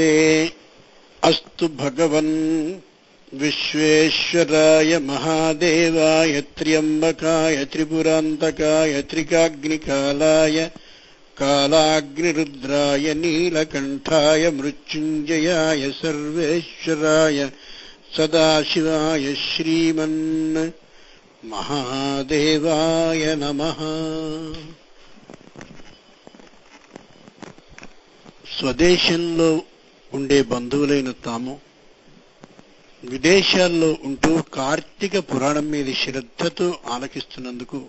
नमस्ते अस्तु भगवन् विश्वेश्वराय महादेवाय त्र्यंबकाय त्रिपुरान्तकाय त्रिकाग्निकालाय कालाग्निरुद्राय नीलकण्ठाय मृत्युञ्जयाय सर्वेश्वराय सदाशिवाय श्रीमन् महादेवाय नमः। స్వదేశంలో ఉండే బంధువులైన తాము విదేశాల్లో ఉంటూ కార్తీక పురాణం మీద శ్రద్ధతో ఆలకిస్తున్నందుకు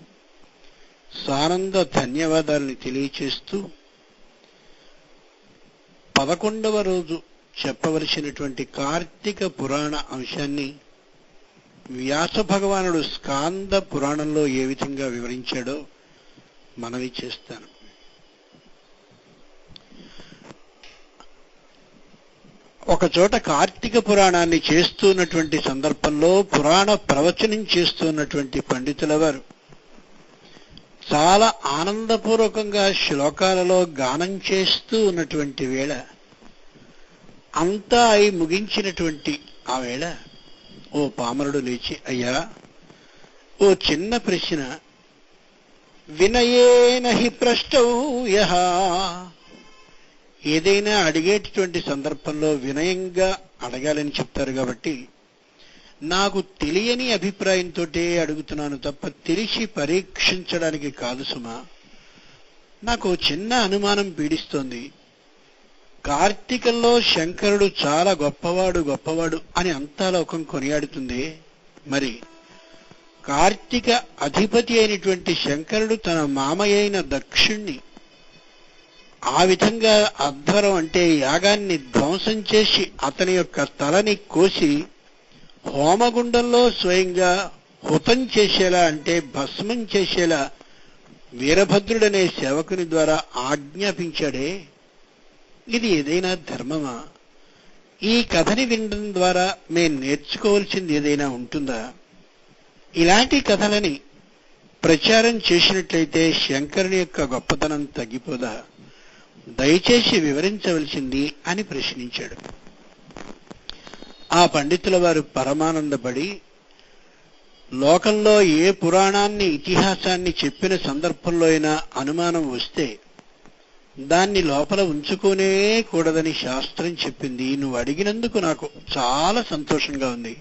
సానంద ధన్యవాదాలని తెలియచేస్తూ 11వ రోజు చెప్పవలసినటువంటి కార్తీక పురాణ అంశాన్ని వ్యాస భగవానుడు స్కాంద పురాణంలో ఏ విధంగా వివరించాడో మనవి చేస్తాను. ఒక చోట కార్తీక పురాణాన్ని చేస్తున్నటువంటి సందర్భంలో పురాణ ప్రవచనం చేస్తున్నటువంటి పండితుల వారు చాలా ఆనందపూర్వకంగా శ్లోకాలలో గానం చేస్తూ ఉన్నటువంటి వేళ అంతా అయి ముగించినటువంటి ఆ వేళ ఓ పామరుడు లేచి, అయ్యా ఓ చిన్న ప్రశ్న, వినయేన హి ప్రష్టౌయః. ఏదైనా అడిగేటటువంటి సందర్భంలో వినయంగా అడగాలని చెప్తారు కాబట్టి నాకు తెలియని అభిప్రాయంతో అడుగుతున్నాను తప్ప తెలిసి పరీక్షించడానికి కాదు సుమా. నాకు చిన్న అనుమానం పీడిస్తోంది. కార్తీకంలో శంకరుడు చాలా గొప్పవాడు అని అంతా లోకం కొనియాడుతుంది. మరి కార్తీక అధిపతి అయినటువంటి శంకరుడు తన మామయ్యైన దక్షుణ్ణి ఆ విధంగా అధ్వరం అంటే యాగాన్ని ధ్వంసం చేసి అతని యొక్క తలని కోసి హోమగుండంలో స్వయంగా హుతం చేసేలా అంటే భస్మం చేసేలా వీరభద్రుడనే సేవకుని ద్వారా ఆజ్ఞాపించాడే. ఇది ఏదైనా ధర్మమా? ఈ కథని వినడం ద్వారా మేము నేర్చుకోవాల్సింది ఏదైనా ఉంటుందా? ఇలాంటి కథలని ప్రచారం చేసినట్లయితే శంకరుని యొక్క గొప్పతనం తగ్గిపోదా? దయచేసి వివరించవలసింది అని ప్రశ్నించాడు. ఆ పండితుల వారు పరమానందపడి, లోకంలో ఏ పురాణాన్ని ఇతిహాసాన్ని చెప్పిన సందర్భంలో అయినా అనుమానం వస్తే దాన్ని లోపల ఉంచుకోనే కూడదని శాస్త్రం చెప్పింది. నువ్వు అడిగినందుకు నాకు చాలా సంతోషంగా ఉంది.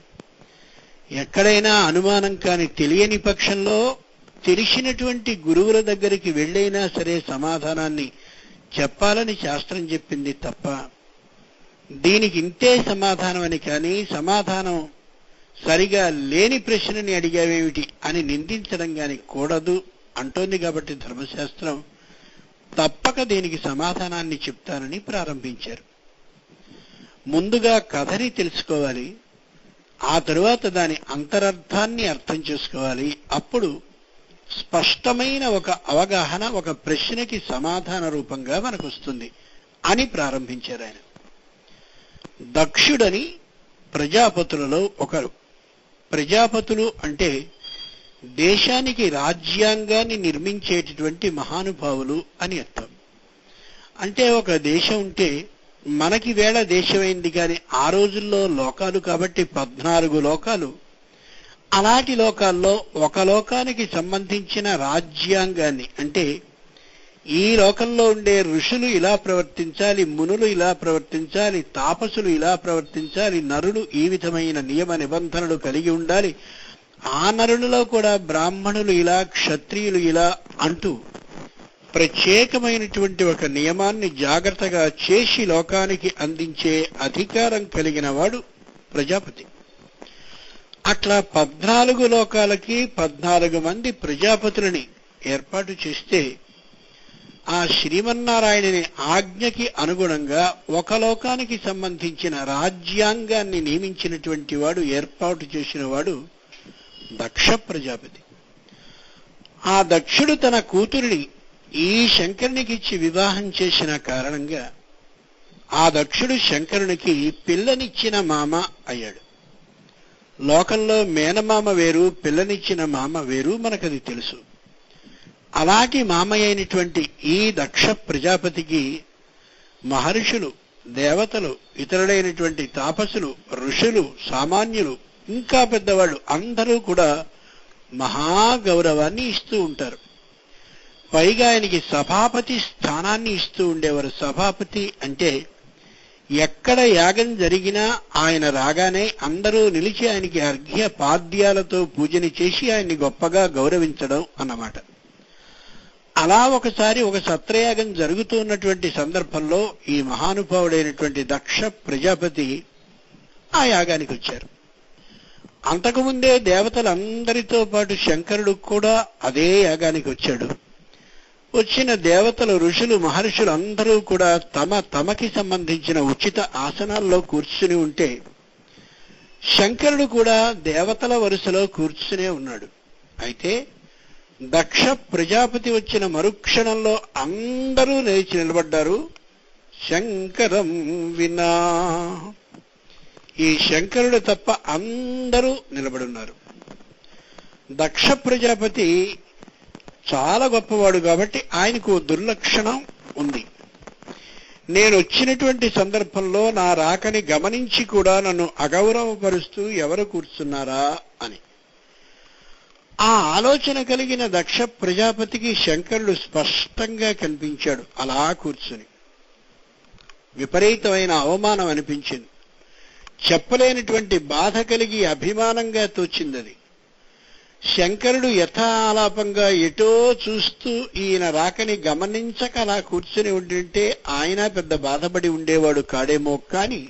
ఎక్కడైనా అనుమానం కాని తెలియని పక్షంలో తెలిసినటువంటి గురువుల దగ్గరికి వెళ్ళైనా సరే సమాధానాన్ని చెప్పాలని శాస్త్రం చెప్పింది తప్ప దీనికి ఇంతే సమాధానం అని కానీ సమాధానం సరిగా లేని ప్రశ్నని అడిగావేమిటి అని నిందించడం గాని కూడదు అంటోంది. కాబట్టి ధర్మశాస్త్రం తప్పక దీనికి సమాధానాన్ని చెప్తానని ప్రారంభించారు. ముందుగా కథని తెలుసుకోవాలి, ఆ తరువాత దాని అంతరర్థాన్ని అర్థం చేసుకోవాలి. అప్పుడు స్పష్టమైన ఒక అవగాహన ఒక ప్రశ్నకి సమాధాన రూపంగా మనకు వస్తుంది అని ప్రారంభించారు ఆయన. దక్షుడని ప్రజాపతులలో ఒకరు. ప్రజాపతులు అంటే దేశానికి రాజ్యాంగాన్ని నిర్మించేటటువంటి మహానుభావులు అని అర్థం. అంటే ఒక దేశం ఉంటే మనకి వేళ దేశమైంది కానీ ఆ రోజుల్లో లోకాలు కాబట్టి 14 లోకాలు. అలాంటి లోకాల్లో ఒక లోకానికి సంబంధించిన రాజ్యాంగాన్ని అంటే ఈ లోకంలో ఉండే ఋషులు ఇలా ప్రవర్తించాలి, మునులు ఇలా ప్రవర్తించాలి, తాపసులు ఇలా ప్రవర్తించాలి, నరులు ఈ విధమైన నియమ నిబంధనలు కలిగి ఉండాలి, ఆ నరులలో కూడా బ్రాహ్మణులు ఇలా, క్షత్రియులు ఇలా అంటూ ప్రత్యేకమైనటువంటి ఒక నియమాన్ని జాగ్రత్తగా చేసి లోకానికి అందించే అధికారం కలిగిన వాడు ప్రజాపతి. అట్లా 14 లోకాలకి 14 మంది ప్రజాపతులని ఏర్పాటు చేస్తే ఆ శ్రీమన్నారాయణుని ఆజ్ఞకి అనుగుణంగా ఒక లోకానికి సంబంధించిన రాజ్యాంగాన్ని నియమించినటువంటి వాడు, ఏర్పాటు చేసిన వాడు దక్ష ప్రజాపతి. ఆ దక్షుడు తన కూతురిని ఈ శంకరునికి ఇచ్చి వివాహం చేసిన కారణంగా ఆ దక్షుడు శంకరునికి పిల్లనిచ్చిన మామ అయ్యాడు. లోకంలో మేనమామ వేరు, పిల్లనిచ్చిన మామ వేరు, మనకది తెలుసు. అలాంటి మామయ్య అయినటువంటి ఈ దక్ష ప్రజాపతికి మహర్షులు దేవతలు, ఇతరులైనటువంటి తాపసులు, ఋషులు, సామాన్యులు, ఇంకా పెద్దవాళ్ళు అందరూ కూడా మహాగౌరవాన్ని ఇస్తూ ఉంటారు. పైగా ఆయనకి సభాపతి స్థానాన్ని ఇస్తూ ఉండేవారు. సభాపతి అంటే ఎక్కడ యాగం జరిగినా ఆయన రాగానే అందరూ నిలిచి ఆయనకి అర్ఘ్య పాద్యాలతో పూజని చేసి ఆయన్ని గొప్పగా గౌరవించడం అన్నమాట. అలా ఒకసారి ఒక సత్రయాగం జరుగుతున్నటువంటి సందర్భంలో ఈ మహానుభావుడైనటువంటి దక్ష ప్రజాపతి ఆ యాగానికి వచ్చారు. అంతకుముందే దేవతలందరితో పాటు శంకరుడు కూడా అదే యాగానికి వచ్చాడు. వచ్చిన దేవతలు, ఋషులు, మహర్షులు అందరూ కూడా తమకి సంబంధించిన ఉచిత ఆసనాల్లో కూర్చుని ఉంటే శంకరుడు కూడా దేవతల వరుసలో కూర్చునే ఉన్నాడు. అయితే దక్ష ప్రజాపతి వచ్చిన మరుక్షణంలో అందరూ లేచి నిలబడ్డారు. శంకరం వినా, ఈ శంకరుడు తప్ప అందరూ నిలబడున్నారు. దక్ష ప్రజాపతి చాలా గొప్పవాడు కాబట్టి ఆయనకు దుర్లక్షణం ఉంది. నేను వచ్చినటువంటి సందర్భంలో నా రాకని గమనించి కూడా నన్ను అగౌరవపరుస్తూ ఎవరు కూర్చున్నారా అని. ఆ ఆలోచన కలిగిన దక్ష ప్రజాపతికి శంకరుడు స్పష్టంగా కనిపించాడు. అలా కూర్చుని విపరీతమైన అవమానం అనిపించింది. చెప్పలేనటువంటి బాధ కలిగి అభిమానంగా తోచిందది. శంకరుడు యథాలాపంగా ఎటో చూస్తూ ఈయన రాకని గమనించక అలా కూర్చుని ఉండింటే ఆయన పెద్ద బాధపడి ఉండేవాడు కాడేమో. కాని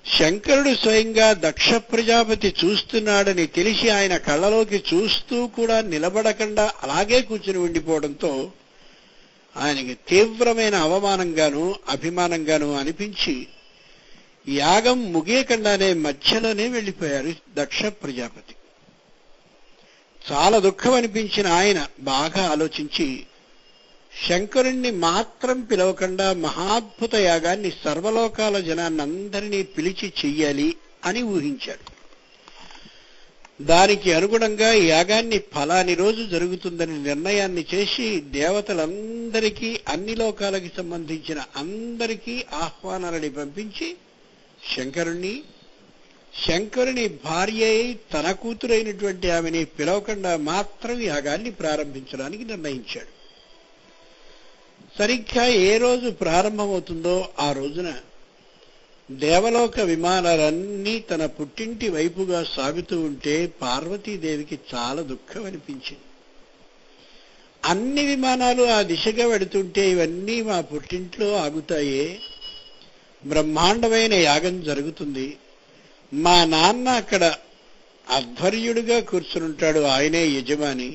శంకరుడు స్వయంగా దక్ష ప్రజాపతి చూస్తున్నాడని తెలిసి ఆయన కళ్ళలోకి చూస్తూ కూడా నిలబడకుండా అలాగే కూర్చుని ఉండిపోవడంతో ఆయనకి తీవ్రమైన అవమానంగాను అభిమానంగాను అనిపించి యాగం ముగియకుండానే మధ్యలోనే వెళ్ళిపోయారు దక్ష ప్రజాపతి. చాలా దుఃఖం అనిపించిన ఆయన బాగా ఆలోచించి శంకరుణ్ణి మాత్రం పిలవకుండా మహాద్భుత యాగాన్ని సర్వలోకాల జనాన్నందరినీ పిలిచి చెయ్యాలి అని ఊహించాడు. దానికి అనుగుణంగా యాగాన్ని ఫలాని రోజు జరుగుతుందని నిర్ణయాన్ని చేసి దేవతలందరికీ, అన్ని లోకాలకి సంబంధించిన అందరికీ ఆహ్వానాలని పంపించి శంకరుని భార్య అయి తన కూతురైనటువంటి ఆమెని పిలవకుండా మాత్రం యాగాన్ని ప్రారంభించడానికి నిర్ణయించాడు. సరిగ్గా ఏ రోజు ప్రారంభమవుతుందో ఆ రోజున దేవలోక విమానాలన్నీ తన పుట్టింటి వైపుగా సాగుతూ ఉంటే పార్వతీదేవికి చాలా దుఃఖం అనిపించింది. అన్ని విమానాలు ఆ దిశగా వెడుతుంటే ఇవన్నీ మా పుట్టింట్లో ఆగుతాయే, బ్రహ్మాండమైన యాగం జరుగుతుంది, మా నాన్న అక్కడ అధ్వర్యుడిగా కూర్చునుంటాడు, ఆయనే యజమాని,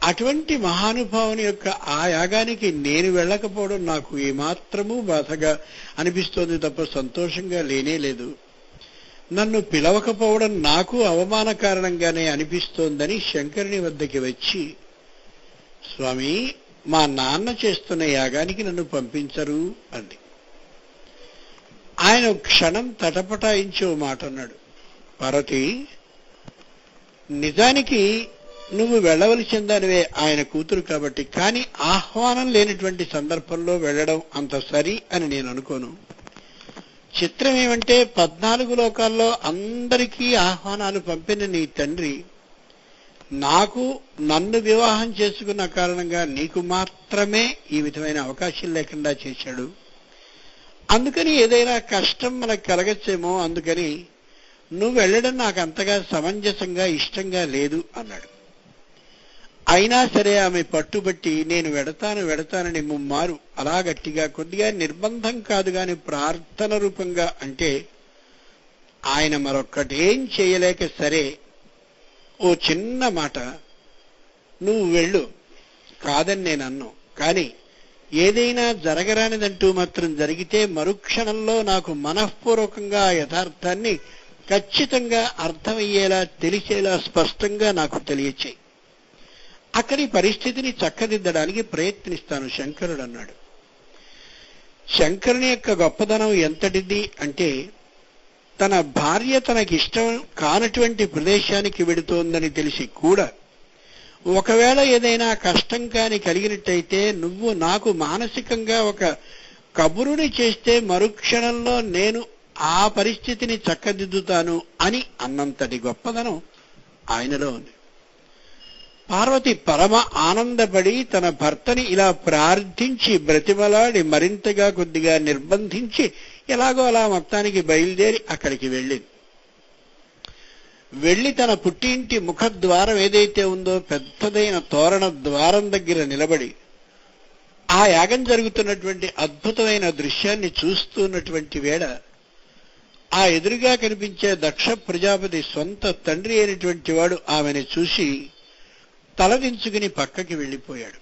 అటువంటి మహానుభావుని యొక్క ఆ యాగానికి నేను వెళ్ళకపోవడం నాకు ఏమాత్రమూ బాధగా అనిపిస్తోంది తప్ప సంతోషంగా లేనే లేదు. నన్ను పిలవకపోవడం నాకు అవమాన కారణంగానే అనిపిస్తోందని శంకరుని వద్దకి వచ్చి, స్వామి, మా నాన్న చేస్తున్న యాగానికి నన్ను పంపించరు అంది. ఆయన క్షణం తటపటాయించే మాట అన్నాడు. పార్వతి, నిజానికి నువ్వు వెళ్ళవలసిందానివే ఆయన కూతురు కాబట్టి, కానీ ఆహ్వానం లేనటువంటి సందర్భంలో వెళ్ళడం అంత సరి అని నేను అనుకోను. చిత్రం ఏమంటే 14 లోకాల్లో అందరికీ ఆహ్వానాలు పంపిన నీ తండ్రి నన్ను వివాహం చేసుకున్న కారణంగా నీకు మాత్రమే ఈ విధమైన అవకాశం లేకుండా చేశాడు. అందుకని ఏదైనా కష్టం మనకు కలగచ్చేమో, అందుకని నువ్వు వెళ్ళడం నాకు అంతగా సమంజసంగా ఇష్టంగా లేదు అన్నాడు. అయినా సరే ఆమె పట్టుబట్టి నేను వెడతానని ముమ్మారు అలా గట్టిగా, కొద్దిగా నిర్బంధం కాదు గాని ప్రార్థన రూపంగా అంటే ఆయన మరొక్కటేం చేయలేక, సరే ఓ చిన్న మాట, నువ్వు వెళ్ళు కాదని నేను అన్నాను, కానీ ఏదైనా జరగరానిదంటూ మాత్రం జరిగితే మరుక్షణంలో నాకు మనఃపూర్వకంగా యథార్థాన్ని ఖచ్చితంగా అర్థమయ్యేలా, తెలిసేలా స్పష్టంగా నాకు తెలియచేయి. అక్కడి పరిస్థితిని చక్కదిద్దడానికి ప్రయత్నిస్తాను శంకరుడు అన్నాడు. శంకరుని యొక్క గొప్పదనం ఎంతటిది అంటే, తన భార్య తనకిష్టం కానటువంటి ప్రదేశానికి వెడుతోందని తెలిసి కూడా ఒకవేళ ఏదైనా కష్టం కాని కలిగినట్టయితే నువ్వు నాకు మానసికంగా ఒక కబురుని చేస్తే మరుక్షణంలో నేను ఆ పరిస్థితిని చక్కదిద్దుతాను అని అన్నంతటి గొప్పదనం ఆయనలో ఉంది. పార్వతి పరమ ఆనందపడి తన భర్తని ఇలా ప్రార్థించి బ్రతిమలాడి మరింతగా కొద్దిగా నిర్బంధించి ఎలాగో అలా మొత్తానికి బయలుదేరి అక్కడికి వెళ్ళి తన పుట్టింటి ముఖద్వారం ఏదైతే ఉందో పెద్దదైన తోరణ ద్వారం దగ్గర నిలబడి ఆ యాగం జరుగుతున్నటువంటి అద్భుతమైన దృశ్యాన్ని చూస్తున్నటువంటి వేళ ఆ ఎదురుగా కనిపించే దక్ష ప్రజాపతి సొంత తండ్రి అయినటువంటి వాడు ఆమెను చూసి తలదించుకుని పక్కకి వెళ్ళిపోయాడు.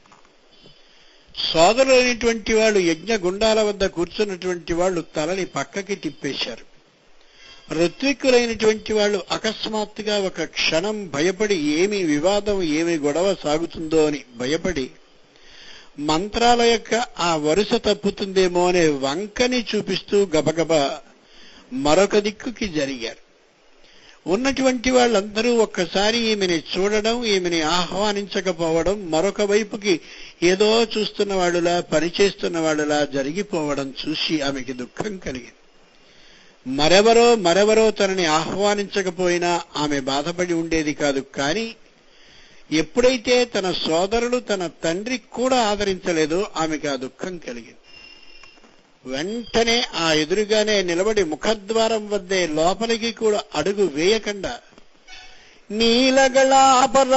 సోదరులైనటువంటి వాళ్ళు యజ్ఞ గుండాల వద్ద కూర్చున్నటువంటి వాళ్ళు తలని పక్కకి తిప్పేశారు. ఋత్విక్కులైనటువంటి వాళ్ళు అకస్మాత్తుగా ఒక క్షణం భయపడి ఏమి వివాదం ఏమి గొడవ సాగుతుందో అని భయపడి మంత్రాల యొక్క ఆ వరుస తప్పుతుందేమో అనే వంకని చూపిస్తూ గబగబా మరొక దిక్కుకి జరిగారు. ఉన్నటువంటి వాళ్ళందరూ ఒక్కసారి ఈమెని చూడడం, ఈమెని ఆహ్వానించకపోవడం, మరొక వైపుకి ఏదో చూస్తున్న వాళ్ళులా పనిచేస్తున్న వాళ్ళులా జరిగిపోవడం చూసి ఆమెకి దుఃఖం కలిగింది. మరెవరో తనని ఆహ్వానించకపోయినా ఆమె బాధపడి ఉండేది కాదు. కానీ ఎప్పుడైతే తన సోదరుడు తన తండ్రి కూడా ఆదరించలేదో ఆమెకి ఆ దుఃఖం కలిగింది. వెంటనే ఆ ఎదురుగానే నిలబడి ముఖద్వారం వద్దే లోపలికి కూడా అడుగు వేయకుండా నీలగళాపరాధివగు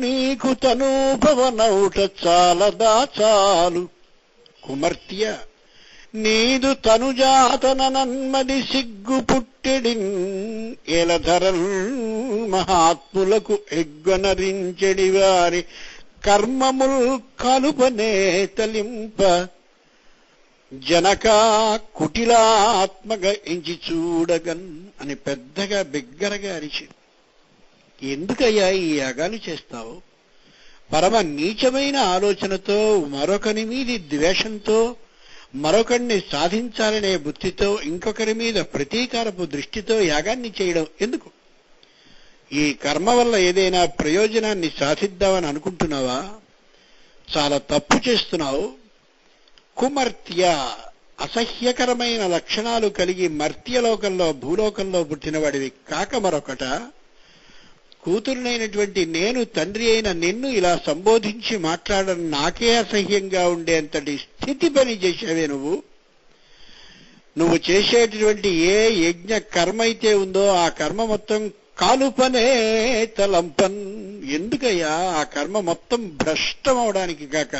నీకు తనూపవనౌట చాలదా చాలు కుమర్త్య నీదు తనుజాతన నన్మది సిగ్గు పుట్టెడిన్ ఏలధరల్ మహాత్ములకు ఎగ్గనరించెడి వారి కర్మముల్ కలుపనే తలింప జనకా కుటిలాత్మగా ఎంచి చూడగన్ అని పెద్దగా బిగ్గరగా అరిచి, ఎందుకయ్యా ఈ యాగాలు చేస్తావు? పరమ నీచమైన ఆలోచనతో, మరొకరి మీది ద్వేషంతో, మరొకరిని సాధించాలనే బుద్ధితో, ఇంకొకరి మీద ప్రతీకారపు దృష్టితో యాగాన్ని చేయడం ఎందుకు? ఈ కర్మ వల్ల ఏదైనా ప్రయోజనాన్ని సాధిద్దామని అనుకుంటున్నావా? చాలా తప్పు చేస్తున్నావు. కుమర్త్య అసహ్యకరమైన లక్షణాలు కలిగి మర్త్యలోకంలో భూలోకంలో పుట్టినవాడివి కాక మరొకట, కూతురునైనటువంటి నేను తండ్రి అయిన నిన్ను ఇలా సంబోధించి మాట్లాడడం నాకే అసహ్యంగా ఉండేంతటి స్థితి పని చేశావే నువ్వు చేసేటటువంటి ఏ యజ్ఞ కర్మ అయితే ఉందో ఆ కర్మ మొత్తం కాలుపనే తలంపన్. ఎందుకయ్యా ఆ కర్మ మొత్తం భ్రష్టం అవడానికి కాక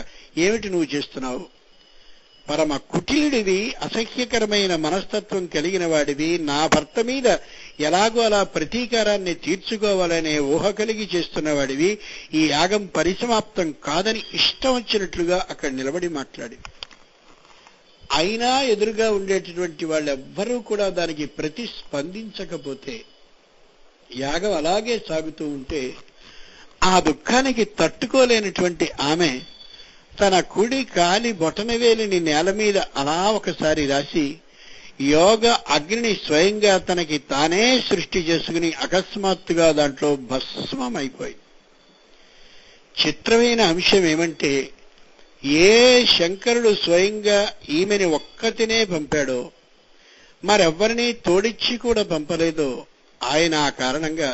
ఏమిటి నువ్వు చేస్తున్నావు? పరమ కుటిలుడివి, అసహ్యకరమైన మనస్తత్వం కలిగిన వాడివి, నా భర్త మీద ఎలాగో అలా ప్రతీకారాన్ని తీర్చుకోవాలనే ఊహ కలిగి చేస్తున్నవాడివి, ఈ యాగం పరిసమాప్తం కాదని ఇష్టం వచ్చినట్లుగా అక్కడ నిలబడి మాట్లాడి, అయినా ఎదురుగా ఉండేటటువంటి వాళ్ళెవ్వరూ కూడా దానికి ప్రతిస్పందించకపోతే యాగం అలాగే సాగుతూ ఉంటే ఆ దుఃఖానికి తట్టుకోలేనటువంటి ఆమె తన కుడి కాలి బొటనవేలిని నేల మీద అలా ఒకసారి రాసి యోగ అగ్నిని స్వయంగా తనకి తానే సృష్టి చేసుకుని అకస్మాత్తుగా దాంట్లో భస్మమైపోయింది. చిత్రమైన అంశం ఏమంటే, ఏ శంకరుడు స్వయంగా ఈమెని ఒక్కతినే పంపాడో, మరెవ్వరినీ తోడిచ్చి కూడా పంపలేదో, ఆయన ఆ కారణంగా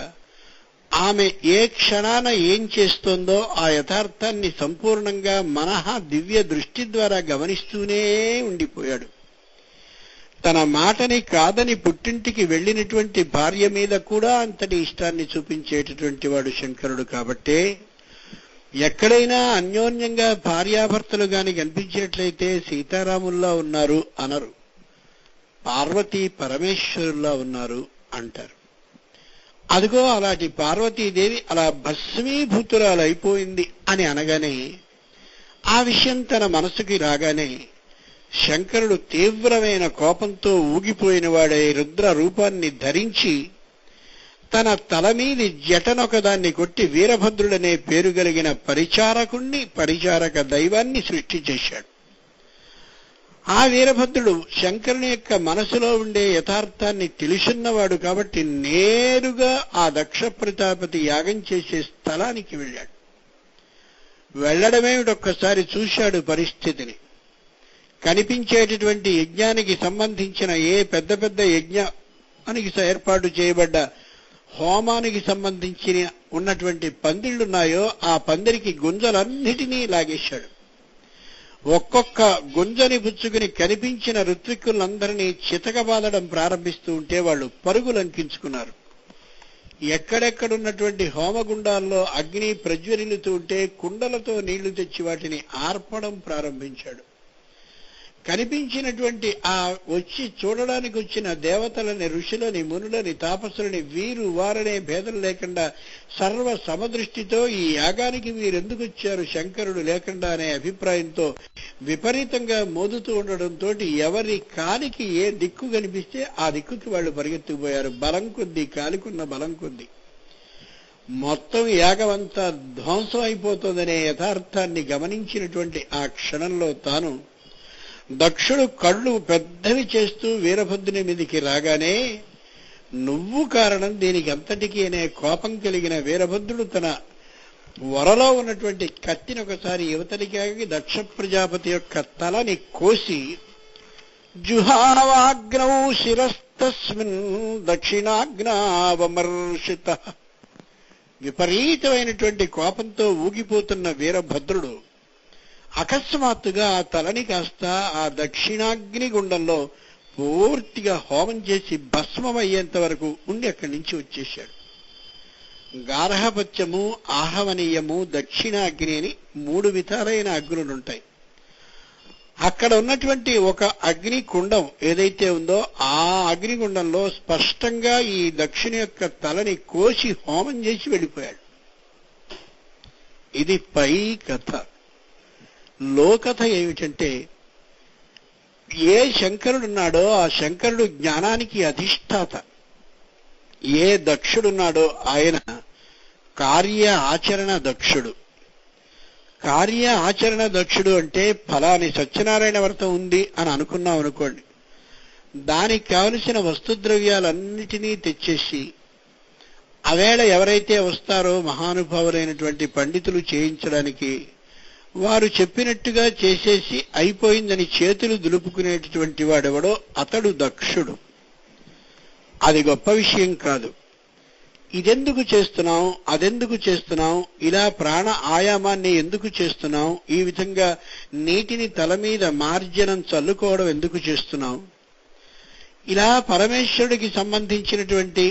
ఆమె ఏ క్షణాన ఏం చేస్తోందో ఆ యథార్థాన్ని సంపూర్ణంగా మనః దివ్య దృష్టి ద్వారా గమనిస్తూనే ఉండిపోయాడు. తన మాటని కాదని పుట్టింటికి వెళ్ళినటువంటి భార్య మీద కూడా అంతటి ఇష్టాన్ని చూపించేటటువంటి వాడు శంకరుడు. కాబట్టే ఎక్కడైనా అన్యోన్యంగా భార్యాభర్తలు గాని కనిపించేట్లయితే సీతారాముల్లా ఉన్నారు అనరు, పార్వతీ పరమేశ్వరుల్లా ఉన్నారు అంటారు. అదిగో అలాంటి పార్వతీదేవి అలా భస్మీభూతురాలైపోయింది అని అనగానే, ఆ విషయం తన మనసుకి రాగానే శంకరుడు తీవ్రమైన కోపంతో ఊగిపోయిన వాడే రుద్ర రూపాన్ని ధరించి తన తల మీది జటనొకదాన్ని కొట్టి వీరభద్రుడనే పేరు కలిగిన పరిచారకుణ్ణి, పరిచారక దైవాన్ని సృష్టి చేశాడు. ఆ వీరభద్రుడు శంకరుని యొక్క మనసులో ఉండే యథార్థాన్ని తెలుసున్నవాడు కాబట్టి నేరుగా ఆ దక్ష ప్రజాపతి యాగం చేసే స్థలానికి వెళ్ళాడు. వెళ్ళడమేమిటొక్కసారి చూశాడు పరిస్థితిని. కనిపించేటటువంటి యజ్ఞానికి సంబంధించిన ఏ పెద్ద పెద్ద యజ్ఞానికి ఏర్పాటు చేయబడ్డ హోమానికి సంబంధించిన ఉన్నటువంటి పందిళ్లున్నాయో ఆ పందిరికి గుంజలన్నిటినీ లాగేశాడు. ఒక్కొక్క గుంజని పుచ్చుకుని కనిపించిన ఋత్విక్కులందరినీ చితకబాదడం ప్రారంభిస్తూ ఉంటే వాళ్ళు పరుగులంకించుకున్నారు. ఎక్కడెక్కడున్నటువంటి హోమగుండాల్లో అగ్ని ప్రజ్వరిల్లుతూ ఉంటే కుండలతో నీళ్లు తెచ్చి వాటిని ఆర్పడం ప్రారంభించాడు. కనిపించినటువంటి ఆ వచ్చి చూడడానికి వచ్చిన దేవతలని, ఋషులని, మునులని, తాపసులని వీరు వారనే భేదం లేకుండా సర్వ సమదృష్టితో ఈ యాగానికి వీరెందుకు వచ్చారు శంకరుడు లేకుండా అనే అభిప్రాయంతో విపరీతంగా మోదుతూ ఉండడంతో ఎవరి కాలికి ఏ దిక్కు కనిపిస్తే ఆ దిక్కుకి వాళ్ళు పరిగెత్తుకుపోయారు. బలం కొద్దీ, కాలికున్న బలం కొద్దీ మొత్తం యాగం అంతా ధ్వంసం అయిపోతుందనే యథార్థాన్ని గమనించినటువంటి ఆ క్షణంలో తాను దక్షుడు కళ్ళు పెద్దవి చేస్తూ వీరభద్రుని మీదికి రాగానే నువ్వు కారణం దీనికి అంతటికీ అనే కోపం కలిగిన వీరభద్రుడు తన వరలో ఉన్నటువంటి కత్తిని ఒకసారి యువతలికి దక్ష ప్రజాపతి యొక్క తలని కోసి జుహావాగ్నౌ శిరస్తస్మిన్ దక్షిణాగ్నావమర్షిత. విపరీతమైనటువంటి కోపంతో ఊగిపోతున్న వీరభద్రుడు అకస్మాత్తుగా ఆ తలని కాస్త ఆ దక్షిణాగ్ని గుండంలో పూర్తిగా హోమం చేసి భస్మమయ్యేంత వరకు ఉండి అక్కడి నుంచి వచ్చేశాడు. గార్హపత్యము, ఆహవనీయము, దక్షిణాగ్ని అని 3 విధాలైన అగ్నులుంటాయి. అక్కడ ఉన్నటువంటి ఒక అగ్ని కుండం ఏదైతే ఉందో ఆ అగ్నిగుండంలో స్పష్టంగా ఈ దక్షిణ యొక్క తలని కోసి హోమం చేసి వెళ్ళిపోయాడు. ఇది పై కథ. లోకథ ఏమిటంటే ఏ శంకరుడున్నాడో ఆ శంకరుడు జ్ఞానానికి అధిష్టాత. ఏ దక్షుడున్నాడో ఆయన కార్య ఆచరణ దక్షుడు. కార్య ఆచరణ దక్షుడు అంటే ఫలాని సత్యనారాయణ వ్రతం ఉంది అని అనుకున్నాం అనుకోండి, దానికి కావలసిన వస్తుద్రవ్యాలన్నిటినీ తెచ్చేసి అవేళ ఎవరైతే వస్తారో మహానుభావులైనటువంటి పండితులు చేయించడానికి వారు చెప్పినట్టుగా చేసేసి అయిపోయిందని చేతులు దులుపుకునేటటువంటి వాడెవడో అతడు దక్షుడు. అది గొప్ప విషయం కాదు. ఇదెందుకు చేస్తున్నాం, అదెందుకు చేస్తున్నాం, ఇలా ప్రాణ ఆయామాన్ని ఎందుకు చేస్తున్నాం, ఈ విధంగా నీటిని తల మీద మార్జనం చల్లుకోవడం ఎందుకు చేస్తున్నాం, ఇలా పరమేశ్వరుడికి సంబంధించినటువంటి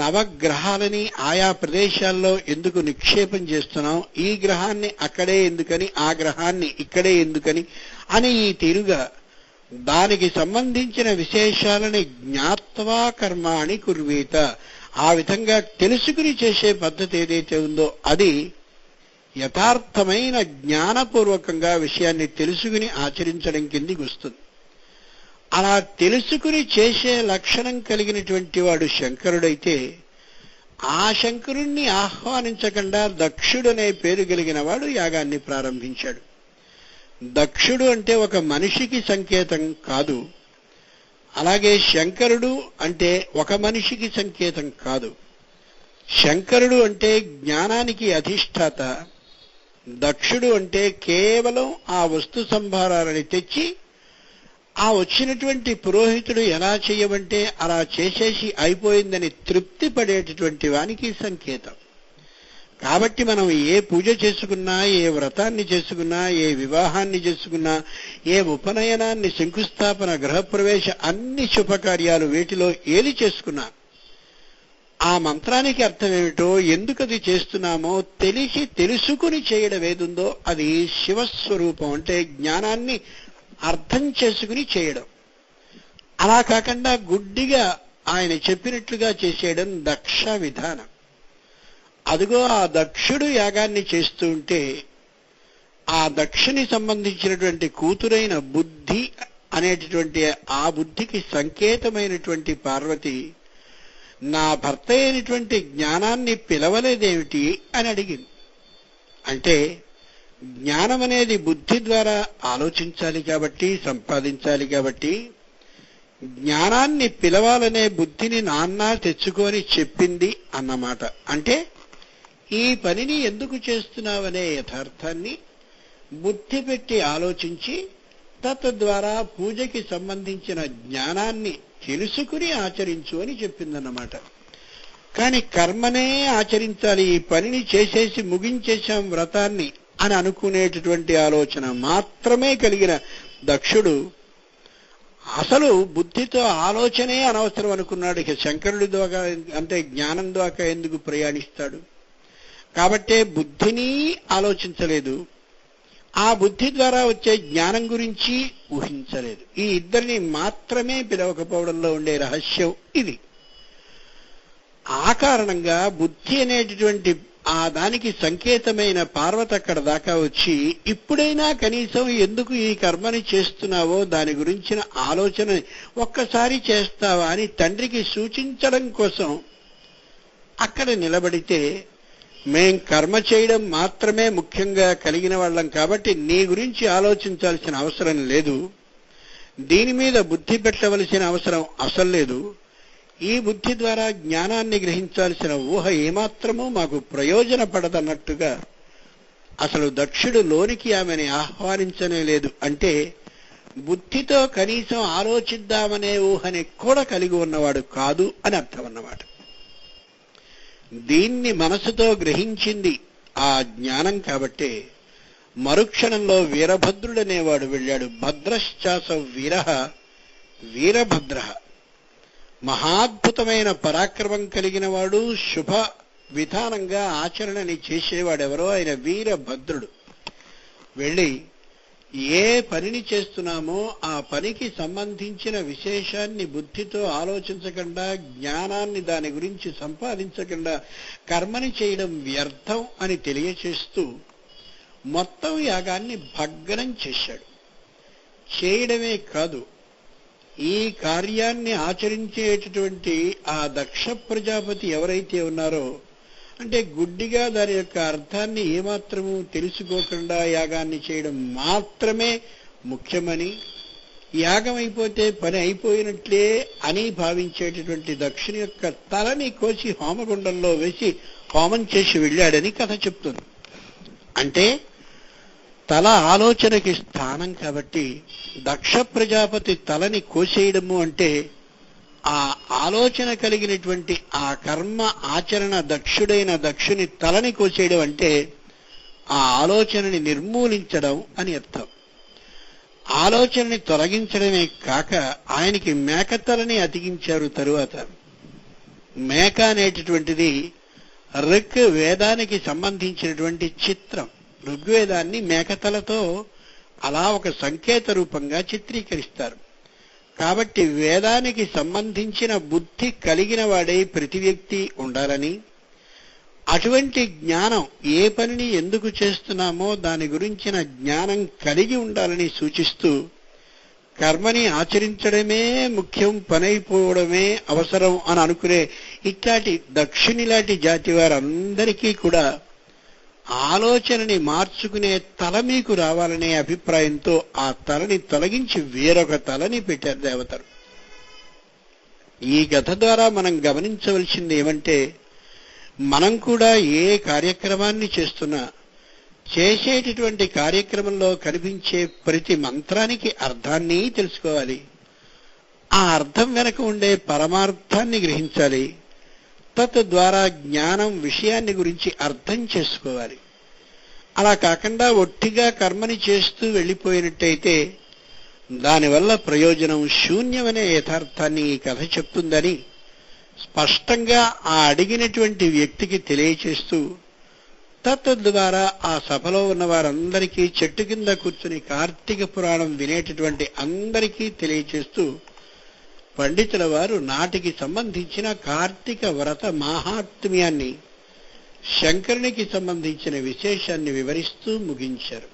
నవగ్రహాలని ఆయా ప్రదేశాల్లో ఎందుకు నిక్షేపం చేస్తున్నాం, ఈ గ్రహాన్ని అక్కడే ఎందుకని, ఆ గ్రహాన్ని ఇక్కడే ఎందుకని అని ఈ తీరుగా దానికి సంబంధించిన విశేషాలని జ్ఞాత్వా కర్మాణి కుర్వీత, ఆ విధంగా తెలుసుకుని చేసే పద్ధతి ఏదైతే ఉందో అది యథార్థమైన జ్ఞానపూర్వకంగా విషయాన్ని తెలుసుకుని ఆచరించడం కిందికి వస్తుంది. అలా తెలుసుకుని చేసే లక్షణం కలిగినటువంటి వాడు శంకరుడైతే ఆ శంకరుణ్ణి ఆహ్వానించకుండా దక్షుడు అనే పేరు కలిగిన వాడు యాగాన్ని ప్రారంభించాడు. దక్షుడు అంటే ఒక మనిషికి సంకేతం కాదు, అలాగే శంకరుడు అంటే ఒక మనిషికి సంకేతం కాదు. శంకరుడు అంటే జ్ఞానానికి అధిష్టాత, దక్షుడు అంటే కేవలం ఆ వస్తు సంభారాలని తెచ్చి ఆ వచ్చినటువంటి పురోహితుడు ఎలా చేయమంటే అలా చేసేసి అయిపోయిందని తృప్తి పడేటటువంటి వానికి సంకేతం. కాబట్టి మనం ఏ పూజ చేసుకున్నా, ఏ వ్రతాన్ని చేసుకున్నా, ఏ వివాహాన్ని చేసుకున్నా, ఏ ఉపనయనాన్ని, శంకుస్థాపన, గృహప్రవేశ అన్ని శుభకార్యాలు వీటిలో ఏది చేసుకున్నా ఆ మంత్రానికి అర్థం ఏమిటో, ఎందుకు అది చేస్తున్నామో తెలుసుకుని చేయడం ఏదుందో అది శివస్వరూపం. అంటే జ్ఞానాన్ని అర్థం చేసుకుని చేయడం. అలా కాకుండా గుడ్డిగా ఆయన చెప్పినట్లుగా చేసేయడం దక్ష విధానం. అదిగో ఆ దక్షుడు యాగాన్ని చేస్తూ ఉంటే ఆ దక్షుని సంబంధించినటువంటి కూతురైన బుద్ధి అనేటటువంటి ఆ బుద్ధికి సంకేతమైనటువంటి పార్వతి నా భర్త అయినటువంటి జ్ఞానాన్ని పిలవలేదేమిటి అని అడిగింది. అంటే జ్ఞానం అనేది బుద్ధి ద్వారా ఆలోచించాలి కాబట్టి, సంపాదించాలి కాబట్టి జ్ఞానాన్ని పిలవాలనే బుద్ధిని నాన్న తెచ్చుకొని చెప్పింది అన్నమాట. అంటే ఈ పనిని ఎందుకు చేస్తున్నావనే యథార్థాన్ని బుద్ధి పెట్టి ఆలోచించి తద్వారా పూజకి సంబంధించిన జ్ఞానాన్ని తెలుసుకుని ఆచరించు అని చెప్పిందన్నమాట. కానీ కర్మనే ఆచరించాలి, ఈ పనిని చేసేసి ముగించేశాం వ్రతాన్ని అని అనుకునేటటువంటి ఆలోచన మాత్రమే కలిగిన దక్షుడు అసలు బుద్ధితో ఆలోచనే అనవసరం అనుకున్నాడు. ఇక శంకరుడి ద్వారా అంటే జ్ఞానం ద్వారా ఎందుకు ప్రయాణిస్తాడు? కాబట్టే బుద్ధిని ఆలోచించలేదు, ఆ బుద్ధి ద్వారా వచ్చే జ్ఞానం గురించి ఊహించలేదు. ఈ ఇద్దరిని మాత్రమే పిలవకపోవడంలో ఉండే రహస్యం ఇది. ఆ కారణంగా బుద్ధి అనేటటువంటి ఆ దానికి సంకేతమైన పార్వతి అక్కడ దాకా వచ్చి, ఇప్పుడైనా కనీసం ఎందుకు ఈ కర్మని చేస్తున్నావో దాని గురించిన ఆలోచన ఒక్కసారి చేస్తావా అని తండ్రికి సూచించడం కోసం అక్కడ నిలబడితే, మేం కర్మ చేయడం మాత్రమే ముఖ్యంగా కలిగిన వాళ్ళం కాబట్టి నీ గురించి ఆలోచించాల్సిన అవసరం లేదు, దీని మీద బుద్ధి పెట్టవలసిన అవసరం అసలు లేదు, ఈ బుద్ధి ద్వారా జ్ఞానాన్ని గ్రహించాల్సిన ఊహ ఏమాత్రమూ మాకు ప్రయోజనపడదన్నట్టుగా అసలు దక్షుడు లోనికి ఆమెని ఆహ్వానించనే లేదు. అంటే బుద్ధితో కనీసం ఆలోచిద్దామనే ఊహని కూడా కలిగి ఉన్నవాడు కాదు అని అర్థం అన్నమాట. దీన్ని మనసుతో గ్రహించింది ఆ జ్ఞానం కాబట్టే మరుక్షణంలో వీరభద్రుడనేవాడు వెళ్ళాడు. భద్రశ్చాస వీరః వీరభద్ర, మహాద్భుతమైన పరాక్రమం కలిగిన వాడు, శుభ విధానంగా ఆచరణని చేసేవాడెవరో ఆయన వీరభద్రుడు. వెళ్ళి ఏ పనిని చేస్తున్నామో ఆ పనికి సంబంధించిన విశేషాన్ని బుద్ధితో ఆలోచించకుండా, జ్ఞానాన్ని దాని గురించి సంపాదించకుండా కర్మని చేయడం వ్యర్థం అని తెలియచేస్తూ మొత్తం యాగాన్ని భగ్నం చేశాడు. చేయడమే కాదు, ఈ కార్యాన్ని ఆచరించేటటువంటి ఆ దక్ష ప్రజాపతి ఎవరైతే ఉన్నారో, అంటే గుడ్డిగా దాని యొక్క అర్థాన్ని ఏమాత్రము తెలుసుకోకుండా యాగాన్ని చేయడం మాత్రమే ముఖ్యమని, యాగం అయిపోతే పని అయిపోయినట్లే అని భావించేటటువంటి దక్షుని యొక్క తలని కోసి హోమగుండంలో వేసి హోమం చేసి వెళ్ళాడని కథ చెప్తుంది. అంటే తల ఆలోచనకి స్థానం కాబట్టి దక్ష ప్రజాపతి తలని కోసేయడము అంటే ఆ ఆలోచన కలిగినటువంటి ఆ కర్మ ఆచరణ దక్షుడైన దక్షుని తలని కోసేయడం అంటే ఆ ఆలోచనని నిర్మూలించడం అని అర్థం. ఆలోచనని తొలగించడమే కాక ఆయనకి మేకతలని అతికించారు. తరువాత మేక అనేటటువంటిది ఋక్ వేదానికి సంబంధించినటువంటి చిత్రం. ఋగ్వేదాన్ని మేకతలతో అలా ఒక సంకేత రూపంగా చిత్రీకరిస్తారు. కాబట్టి వేదానికి సంబంధించిన బుద్ధి కలిగిన వాడై ప్రతి వ్యక్తి ఉండాలని, అటువంటి జ్ఞానం ఏ పనిని ఎందుకు చేస్తున్నామో దాని గురించిన జ్ఞానం కలిగి ఉండాలని సూచిస్తూ, కర్మని ఆచరించడమే ముఖ్యం, పనైపోవడమే అవసరం అని అనుకునే ఇట్లాంటి దక్షిణిలాంటి జాతి వారందరికీ కూడా ఆలోచనని మార్చుకునే తల మీకు రావాలనే అభిప్రాయంతో ఆ తలని తొలగించి వేరొక తలని పెట్టారు దేవతలు. ఈ కథ ద్వారా మనం గమనించవలసింది ఏమంటే, మనం కూడా ఏ కార్యక్రమాన్ని చేస్తున్నా చేసేటటువంటి కార్యక్రమంలో కనిపించే ప్రతి మంత్రానికి అర్థాన్ని తెలుసుకోవాలి. ఆ అర్థం వెనక ఉండే పరమార్థాన్ని గ్రహించాలి. తద్వారా జ్ఞానం విషయాన్ని గురించి అర్థం చేసుకోవాలి. అలా కాకుండా ఒట్టిగా కర్మని చేస్తూ వెళ్ళిపోయినట్టయితే దానివల్ల ప్రయోజనం శూన్యమనే యథార్థాన్ని ఈ కథ చెప్తుందని స్పష్టంగా ఆ అడిగినటువంటి వ్యక్తికి తెలియచేస్తూ, తద్వారా ఆ సభలో ఉన్న వారందరికీ చెట్టు కింద కూర్చుని కార్తీక పురాణం వినేటటువంటి అందరికీ తెలియచేస్తూ పండితుల వారు నాటికి సంబంధించిన కార్తీక వ్రత మాహాత్మ్యాన్ని, శంకరునికి సంబంధించిన విశేషాన్ని వివరిస్తూ ముగించారు.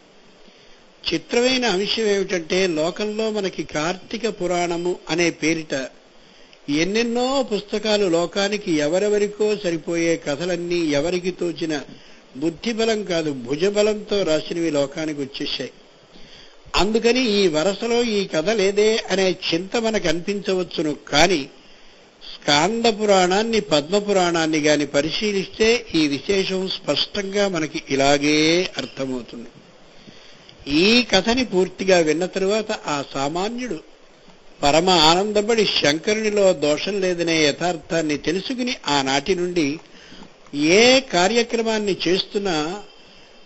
చిత్రమైన అంశం ఏమిటంటే, లోకంలో మనకి కార్తీక పురాణము అనే పేరిట ఎన్నెన్నో పుస్తకాలు లోకానికి ఎవరెవరికో సరిపోయే కథలన్నీ ఎవరికి తోచిన బుద్ధిబలం కాదు భుజబలంతో రాసినవి లోకానికి వచ్చేసాయి. అందుకని ఈ వరసలో ఈ కథ లేదే అనే చింత మనకు అనిపించవచ్చును. కానీ స్కాంద పురాణాన్ని, పద్మ పురాణాన్ని గాని పరిశీలిస్తే ఈ విశేషం స్పష్టంగా మనకి ఇలాగే అర్థమవుతుంది. ఈ కథని పూర్తిగా విన్న తరువాత ఆ సామాన్యుడు పరమ ఆనందపడి శంకరునిలో దోషం లేదనే యథార్థాన్ని తెలుసుకుని ఆనాటి నుండి ఏ కార్యక్రమాన్ని చేస్తున్నా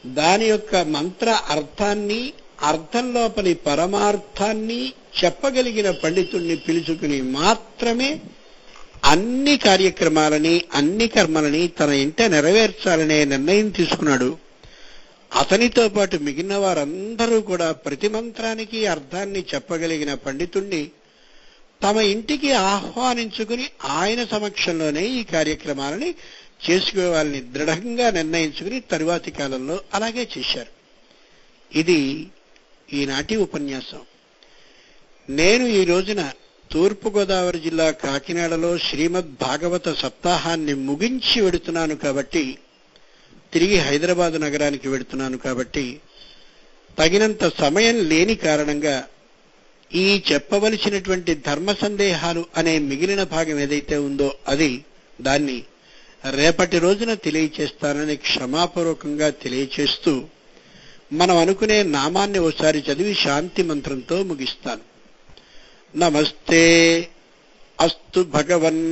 దాని యొక్క మంత్ర అర్థాన్ని, అర్థం లోపలి పరమార్థాన్ని చెప్పగలిగిన పండితుణ్ణి పిలుచుకుని మాత్రమే అన్ని కార్యక్రమాలని, అన్ని కర్మలని తన ఇంట నెరవేర్చాలనే నిర్ణయం తీసుకున్నాడు. అతనితో పాటు మిగిలిన వారందరూ కూడా ప్రతి మంత్రానికి అర్థాన్ని చెప్పగలిగిన పండితుణ్ణి తమ ఇంటికి ఆహ్వానించుకుని ఆయన సమక్షంలోనే ఈ కార్యక్రమాలని చేసుకోవాలని దృఢంగా నిర్ణయించుకుని తరువాతి కాలంలో అలాగే చేశారు. ఇది ఈనాటి ఉపన్యాసం. నేను ఈ రోజున తూర్పుగోదావరి జిల్లా కాకినాడలో శ్రీమద్ భాగవత సప్తాహాన్ని ముగించి వెడుతున్నాను కాబట్టి, తిరిగి హైదరాబాద్ నగరానికి వెడుతున్నాను కాబట్టి తగినంత సమయం లేని కారణంగా ఈ చెప్పవలసినటువంటి ధర్మ సందేహాలు అనే మిగిలిన భాగం ఏదైతే ఉందో దాన్ని రేపటి రోజున తెలియచేస్తానని క్షమాపూర్వకంగా తెలియచేస్తూ మనం అనుకునే నామాన్ని ఒకసారి చదివి శాంతి మంత్రంతో ముగిస్తాను. నమస్తే అస్తు భగవన్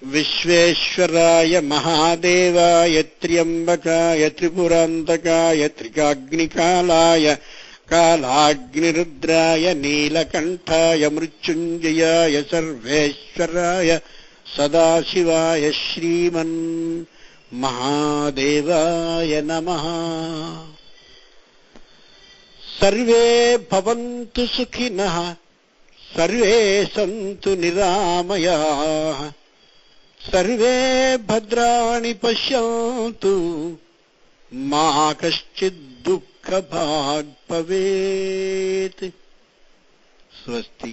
విశ్వేశ్వరాయ మహాదేవాయ త్ర్యంబకాయ త్రిపురాంతకాయ త్రికాగ్నికాలాయ కాలాగ్నిరుద్రాయ నీలకంఠాయ మృత్యుంజయాయ సర్వేశ్వరాయ సదాశివాయ శ్రీమన్ మహాదేవాయ నమః. సర్వే భవంతు సుఖినః, సర్వే సంతు నిరామయాః, సర్వే భద్రాణి పశ్యంతు, మా కశ్చిద్ దుఃఖభాగ్ భవేత్. స్వస్తి.